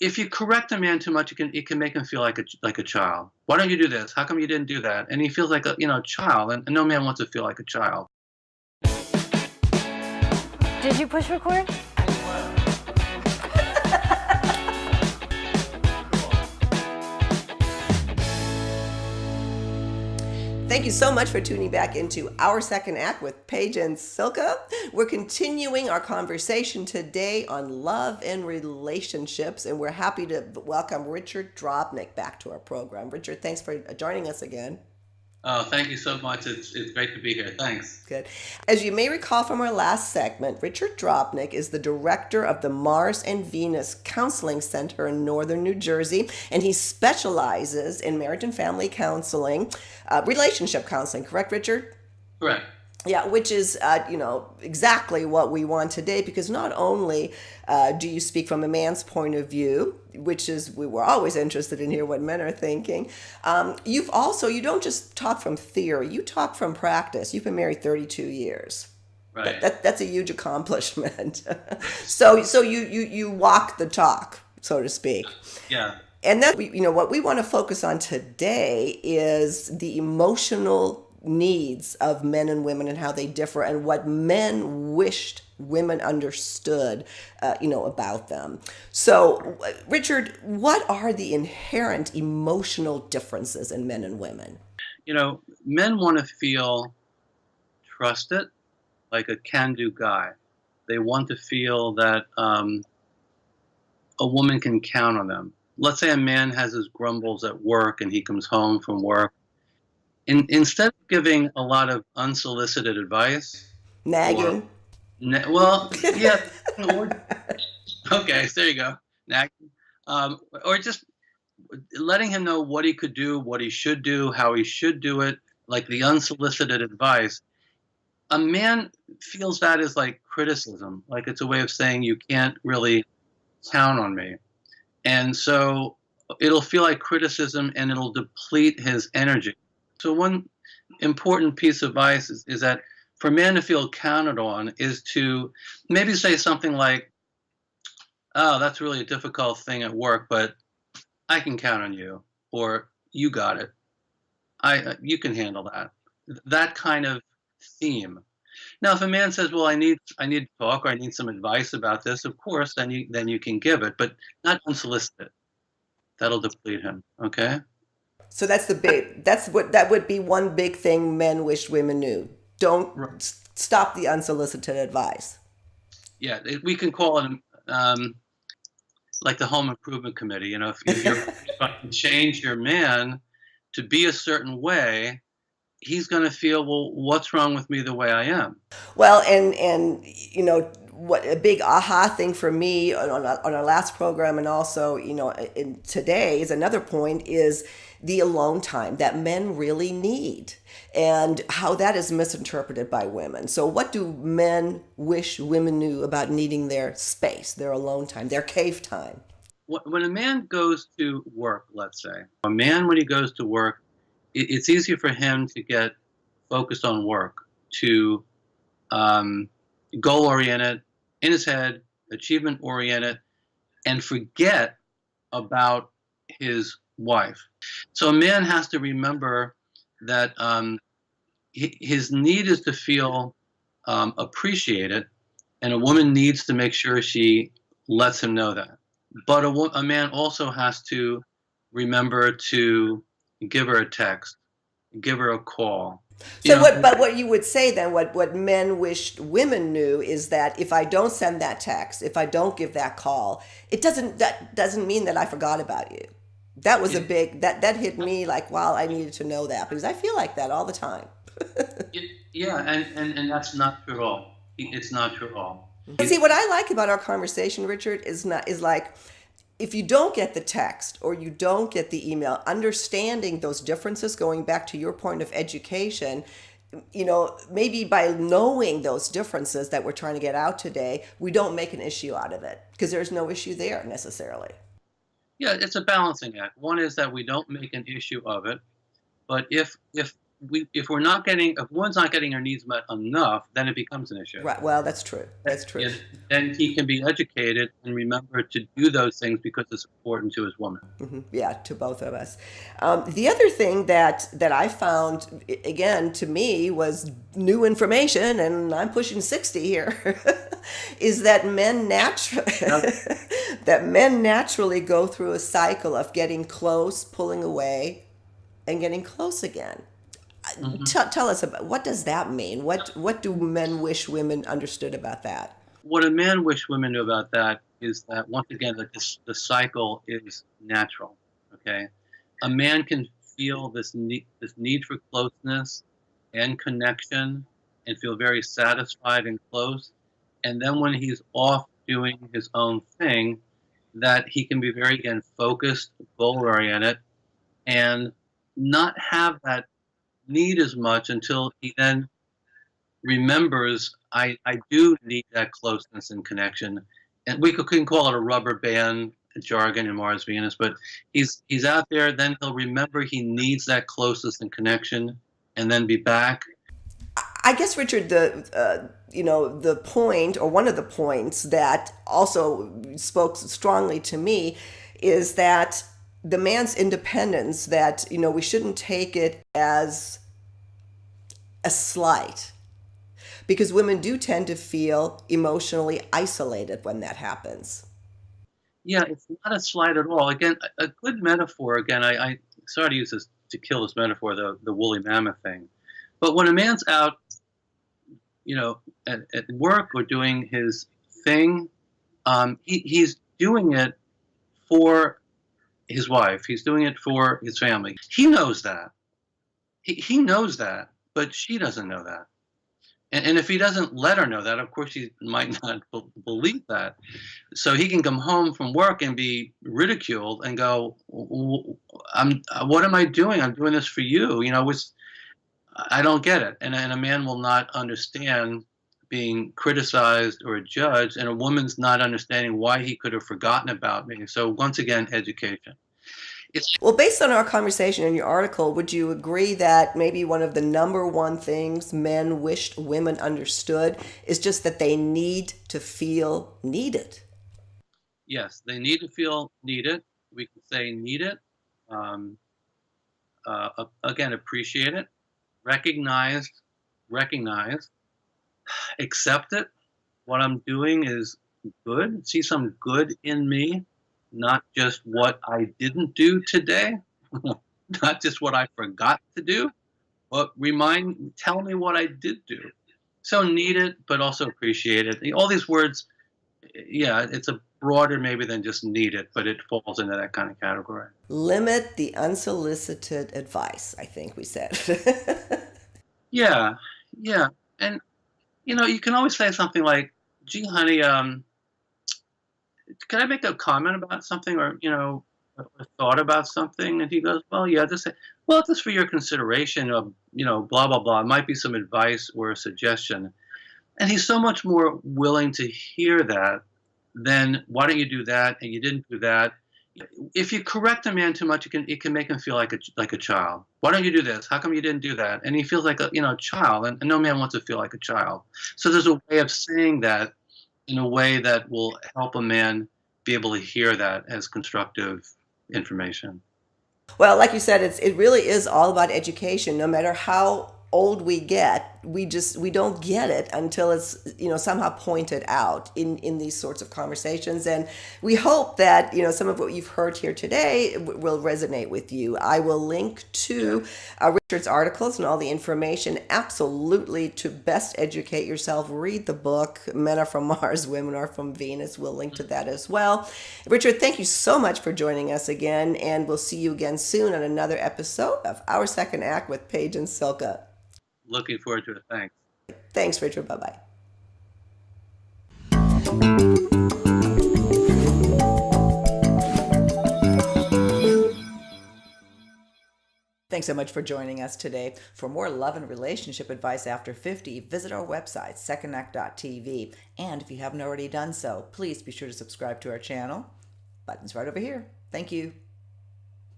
If you correct a man too much, it can make him feel like a child. Why don't you do this? How come you didn't do that? And he feels like a child, and no man wants to feel like a child. Did you push record? Thank you so much for tuning back into our second act with Paige and Silka. We're continuing our conversation today on love and relationships, and we're happy to welcome Richard Drobnick back to our program. Richard, thanks for joining us again. Oh, thank you so much. It's great to be here. Thanks. Good. As you may recall from our last segment, Richard Drobnick is the director of the Mars and Venus Counseling Center in northern New Jersey, and he specializes in marriage and family counseling, relationship counseling. Correct, Richard? Correct. Yeah, which is, exactly what we want today, because not only do you speak from a man's point of view, which is, we were always interested in hear what men are thinking. You don't just talk from theory, you talk from practice. You've been married 32 years. Right. That's a huge accomplishment. So you walk the talk, so to speak. Yeah. And then, what we want to focus on today is the emotional needs of men and women and how they differ, and what men wished women understood, about them. So, Richard, what are the inherent emotional differences in men and women? Men want to feel trusted, like a can-do guy. They want to feel that a woman can count on them. Let's say a man has his grumbles at work and he comes home from work. Instead of giving a lot of unsolicited advice, Nagging. Yeah. Okay, so there you go. Nagging. Or just letting him know what he could do, what he should do, how he should do it, like the unsolicited advice. A man feels that as like criticism, like it's a way of saying you can't really count on me. And so it'll feel like criticism, and it'll deplete his energy. So one important piece of advice is that for a man to feel counted on is to maybe say something like, oh, that's really a difficult thing at work, but I can count on you, or you got it. You can handle that. That kind of theme. Now, if a man says, well, I need to talk, or I need some advice about this, of course, then you can give it, but not unsolicited. That'll deplete him. Okay? So that would be one big thing men wish women knew. Don't stop the unsolicited advice. Yeah, we can call it like the home improvement committee. If you're trying to change your man to be a certain way, he's going to feel, well, what's wrong with me the way I am? Well, and what a big aha thing for me on our last program, and also in today, is another point, is the alone time that men really need, and how that is misinterpreted by women. So what do men wish women knew about needing their space, their alone time, their cave time? When a man goes to work, let's say, when he goes to work, it's easier for him to get focused on work, to goal-oriented, in his head, achievement-oriented, and forget about his wife. So a man has to remember that his need is to feel appreciated, and a woman needs to make sure she lets him know that. But a man also has to remember to give her a text, give her a call. But what you would say then, what men wished women knew, is that if I don't send that text, if I don't give that call, that doesn't mean that I forgot about you. That was that hit me like, wow, I needed to know that, because I feel like that all the time. And that's not true at all. It's not true at all. But see, what I like about our conversation, Richard, is like, if you don't get the text or you don't get the email, understanding those differences, going back to your point of education, maybe by knowing those differences that we're trying to get out today, we don't make an issue out of it, because there's no issue there necessarily. Yeah, it's a balancing act. One is that we don't make an issue of it, but if if one's not getting her needs met enough, then it becomes an issue. Right. Well, that's true. That's true. And then he can be educated and remember to do those things because it's important to his woman. Yeah, to both of us. The other thing that I found, again, to me was new information, and I'm pushing 60 here, is that men naturally go through a cycle of getting close, pulling away, and getting close again. Tell us about, what does that mean? What do men wish women understood about that? What a man wish women knew about that is that, once again, that the cycle is natural. Okay, a man can feel this need for closeness and connection, and feel very satisfied and close. And then when he's off doing his own thing, that he can be very, again, focused, goal oriented, and not have that need as much until he then remembers, I do need that closeness and connection. And we can call it a rubber band jargon in Mars Venus, but he's out there, then he'll remember he needs that closeness and connection, and then be back. I guess, Richard, the point, or one of the points that also spoke strongly to me, is that the man's independence, that, we shouldn't take it as a slight, because women do tend to feel emotionally isolated when that happens. Yeah, it's not a slight at all. Again, a good metaphor, again, I sorry to use this to kill this metaphor, the woolly mammoth thing. But when a man's out, at work or doing his thing, he's doing it for his wife. He's doing it for his family. He knows that. He knows that, but she doesn't know that. And if he doesn't let her know that, of course, she might not believe that. So he can come home from work and be ridiculed and go, what am I doing? I'm doing this for you. I don't get it. And a man will not understand being criticized or judged, and a woman's not understanding why he could have forgotten about me. So once again, education. Well, based on our conversation in your article, would you agree that maybe one of the number one things men wished women understood is just that they need to feel needed? Yes, they need to feel needed. We can say need it. Again, appreciate it. Recognize, accept it. What I'm doing is good. See some good in me, not just what I didn't do today, not just what I forgot to do, but tell me what I did do. So need it, but also appreciate it. All these words, yeah, it's a broader maybe than just need it, but it falls into that kind of category. Limit the unsolicited advice, I think we said. Yeah. And, you can always say something like, gee, honey, can I make a comment about something, or, a thought about something? And he goes, well, yeah, just for your consideration of, blah, blah, blah. It might be some advice or a suggestion. And he's so much more willing to hear that than, why don't you do that? And you didn't do that. If you correct a man too much, it can make him feel like a child. Why don't you do this? How come you didn't do that? And he feels like a child, and no man wants to feel like a child. So there's a way of saying that in a way that will help a man be able to hear that as constructive information. Well, like you said, it really is all about education. No matter how old we get, we don't get it until it's somehow pointed out in these sorts of conversations. And we hope that some of what you've heard here today will resonate with you. I will link to Richard's articles and all the information absolutely to best educate yourself. Read the book, Men Are From Mars, Women Are From Venus. We'll link to that as well. Richard, thank you so much for joining us again, and we'll see you again soon on another episode of Our Second Act with Paige and Silka. Looking forward to it. Thanks. Thanks, Richard. Bye-bye. Thanks so much for joining us today. For more love and relationship advice after 50, visit our website, secondact.tv. And if you haven't already done so, please be sure to subscribe to our channel. Button's right over here. Thank you.